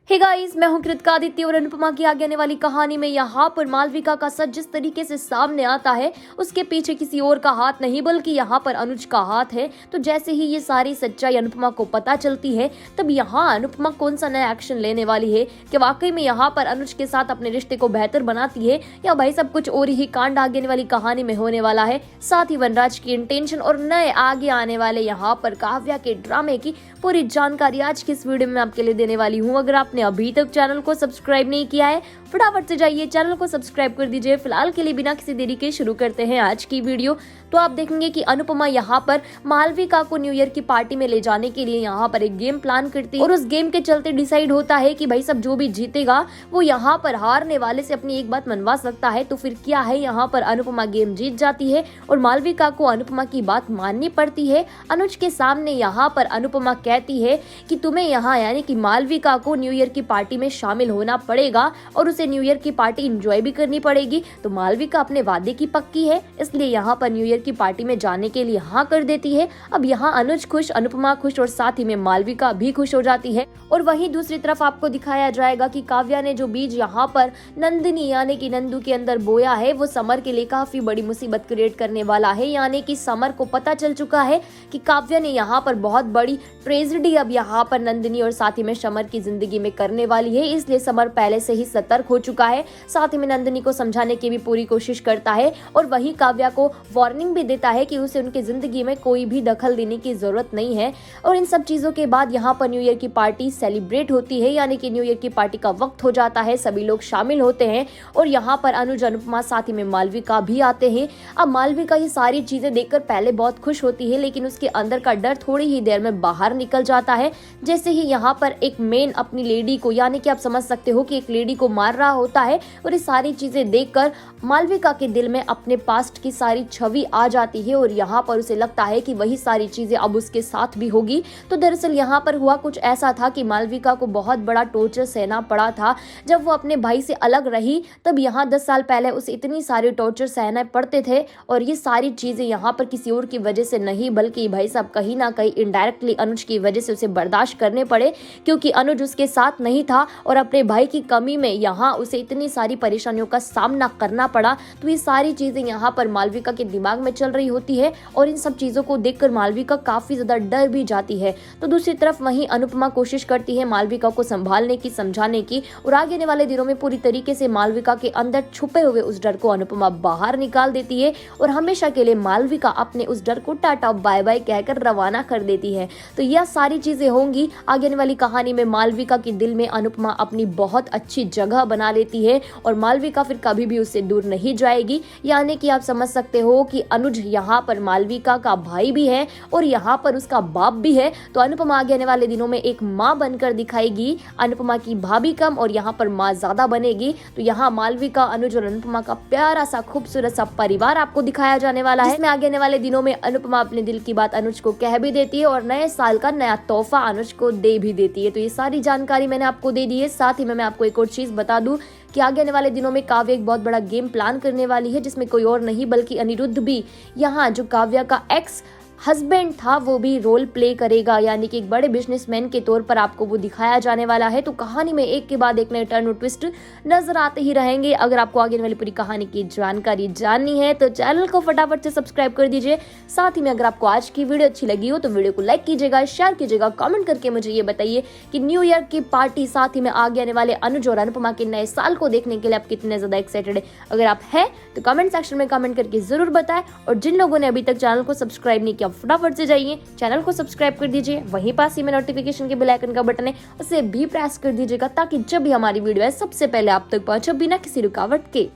Hey guys, मैं हूं कृतिका आदित्य और अनुपमा की आगे आने वाली कहानी में यहाँ पर मालविका का सच जिस तरीके से सामने आता है उसके पीछे किसी और का हाथ नहीं बल्कि यहाँ पर अनुज का हाथ है। तो जैसे ही ये सारी सच्चाई अनुपमा को पता चलती है तब यहाँ अनुपमा कौन सा नया एक्शन लेने वाली है कि वाकई में यहाँ पर अनुज के साथ अपने रिश्ते को बेहतर बनाती है या भाई सब कुछ और ही कांड आगे आने वाली कहानी में होने वाला है। साथ ही वनराज की इंटेंशन और नए आगे आने वाले यहाँ पर काव्या के ड्रामे की पूरी जानकारी आज की इस वीडियो में आपके लिए देने वाली हूँ। अगर आपने अभी तक चैनल को सब्सक्राइब नहीं किया है फटाफट से जाइए चैनल को सब्सक्राइब कर दीजिए। फिलहाल के लिए बिना किसी देरी के शुरू करते हैं आज की वीडियो। तो आप देखेंगे कि अनुपमा यहाँ पर मालविका को न्यू ईयर की पार्टी में ले जाने के लिए यहाँ पर एक गेम प्लान करती है और उस गेम के चलते डिसाइड होता है कि भाई सब जो भी जीतेगा वो यहाँ पर हारने वाले से अपनी एक बात मनवा सकता है। तो फिर क्या है, यहाँ पर अनुपमा गेम जीत जाती है और मालविका को अनुपमा की बात माननी पड़ती है। अनुज के सामने यहाँ पर अनुपमा कहती है कि तुम्हें यहाँ यानी कि मालविका को न्यू ईयर की पार्टी में शामिल होना पड़ेगा और उसे न्यू ईयर की पार्टी एंजॉय भी करनी पड़ेगी। तो मालविका अपने वादे की पक्की है, इसलिए यहाँ पर न्यू ईयर की पार्टी में जाने के लिए हाँ कर देती है। अब यहाँ अनुज खुश, अनुपमा खुश और साथ ही में मालविका भी खुश हो जाती है। और वहीं दूसरी तरफ आपको दिखाया जाएगा कि काव्या ने जो बीज यहाँ पर नंदिनी यानी कि नंदू के अंदर बोया है वो समर के लिए काफी बड़ी मुसीबत क्रिएट करने वाला है। यानी कि समर को पता चल चुका है कि काव्या ने यहाँ पर बहुत बड़ी ट्रेजेडी अब यहाँ पर नंदिनी और साथ ही में समर की जिंदगी में करने वाली है, इसलिए समर पहले से ही सतर्क हो चुका है। साथ ही में नंदिनी को समझाने की भी पूरी कोशिश करता है और वही काव्या को वार्निंग भी देता है कि उसे उनकी जिंदगी में कोई भी दखल देने की जरूरत नहीं है। और इन सब चीजों के बाद यहाँ पर न्यू ईयर की पार्टी सेलिब्रेट होती है, यानी कि न्यू ईयर की पार्टी का वक्त हो जाता है, सभी लोग शामिल होते हैं और यहाँ पर अनुज, अनुपमा साथ ही में मालविका भी आते हैं। अब मालविका ये सारी चीजें देखकर पहले बहुत खुश होती है, लेकिन उसके अंदर का डर थोड़ी ही देर में बाहर निकल जाता है। जैसे ही यहाँ पर एक मेन अपनी लेडी को यानी कि आप समझ सकते हो कि एक लेडी को मार रहा होता है और ये सारी चीजें देखकर मालविका के दिल में अपने पास्ट की सारी छवि आ जाती है और यहाँ पर उसे लगता है कि वही सारी चीजें अब उसके साथ भी होगी। तो दरअसल यहाँ पर हुआ कुछ ऐसा था कि मालविका को बहुत बड़ा टॉर्चर सहना पड़ा था जब वो अपने भाई से अलग रही। तब यहाँ 10 साल पहले उसे इतनी सारे टॉर्चर सहना पड़ते थे और ये सारी चीजें यहाँ पर किसी और की वजह से नहीं बल्कि भाई साहब कहीं ना कहीं इनडायरेक्टली अनुज की वजह से उसे बर्दाश्त करने पड़े, क्योंकि अनुज उसके साथ नहीं था और अपने भाई की कमी में यहाँ उसे इतनी सारी परेशानियों का सामना करना पड़ा। तो ये सारी चीजें यहाँ पर मालविका के दिमाग में चल रही होती है और इन सब चीजों को देखकर मालविका काफी ज्यादा डर भी जाती है। तो दूसरी तरफ वहीं अनुपमा कोशिश करती है मालविका को संभालने की, समझाने की और आगे आने वाले दिनों में पूरी तरीके से मालविका के अंदर छुपे हुए उस डर को अनुपमा बाहर निकाल देती है और हमेशा के लिए मालविका अपने उस डर को टाटा बाय बाय कहकर रवाना कर देती है। तो यह सारी चीजें होंगी आगे आने वाली कहानी में। मालविका के दिल में अनुपमा अपनी बहुत अच्छी जगह बना लेती है और मालविका फिर कभी भी उससे दूर नहीं जाएगी। यानी कि आप समझ सकते हो कि अनुज यहाँ पर मालविका का भाई भी है और यहाँ पर उसका बाप भी है। तो अनुपमा आगे आने वाले दिनों में एक माँ बनकर दिखाएगी, अनुपमा की भाभी कम और यहाँ पर माँ ज्यादा बनेगी। तो यहाँ मालविका, अनुज और अनुपमा का प्यारा सा खूबसूरत सा परिवार आपको दिखाया जाने वाला है, जिसमें आगे आने वाले दिनों में अनुपमा अपने दिल की बात अनुज को कह भी देती है और नए साल का नया तोहफा अनुज को दे भी देती है। तो ये सारी जानकारी मैंने आपको दे दी है। साथ ही मैं आपको एक और चीज बता दूं कि आगे आने वाले दिनों में काव्या एक बहुत बड़ा गेम प्लान करने वाली है, जिसमें कोई और नहीं बल्कि अनिरुद्ध भी यहाँ जो काव्या का एक्स हस्बैंड था वो भी रोल प्ले करेगा, यानी कि एक बड़े बिजनेसमैन के तौर पर आपको वो दिखाया जाने वाला है। तो कहानी में एक के बाद एक नए टर्न और ट्विस्ट नजर आते ही रहेंगे। अगर आपको आगे वाली पूरी कहानी की जानकारी जाननी है तो चैनल को फटाफट से सब्सक्राइब कर दीजिए। साथ ही में अगर आपको आज की वीडियो अच्छी लगी हो तो वीडियो को लाइक कीजिएगा, शेयर कीजिएगा, कॉमेंट करके मुझे ये बताइए कि न्यू ईयर की पार्टी साथ ही में आगे आने वाले अनुज और अनुपमा के नए साल को देखने के लिए आप कितने ज्यादा एक्साइटेड है। अगर आप हैं तो कमेंट सेक्शन में कमेंट करके जरूर बताएं और जिन लोगों ने अभी तक चैनल को सब्सक्राइब नहीं किया फटाफट से जाइए चैनल को सब्सक्राइब कर दीजिए। वहीं पास ही में नोटिफिकेशन के बेल आइकन का बटन है उसे भी प्रेस कर दीजिएगा ताकि जब भी हमारी वीडियो है सबसे पहले आप तक पहुंचे बिना किसी रुकावट के।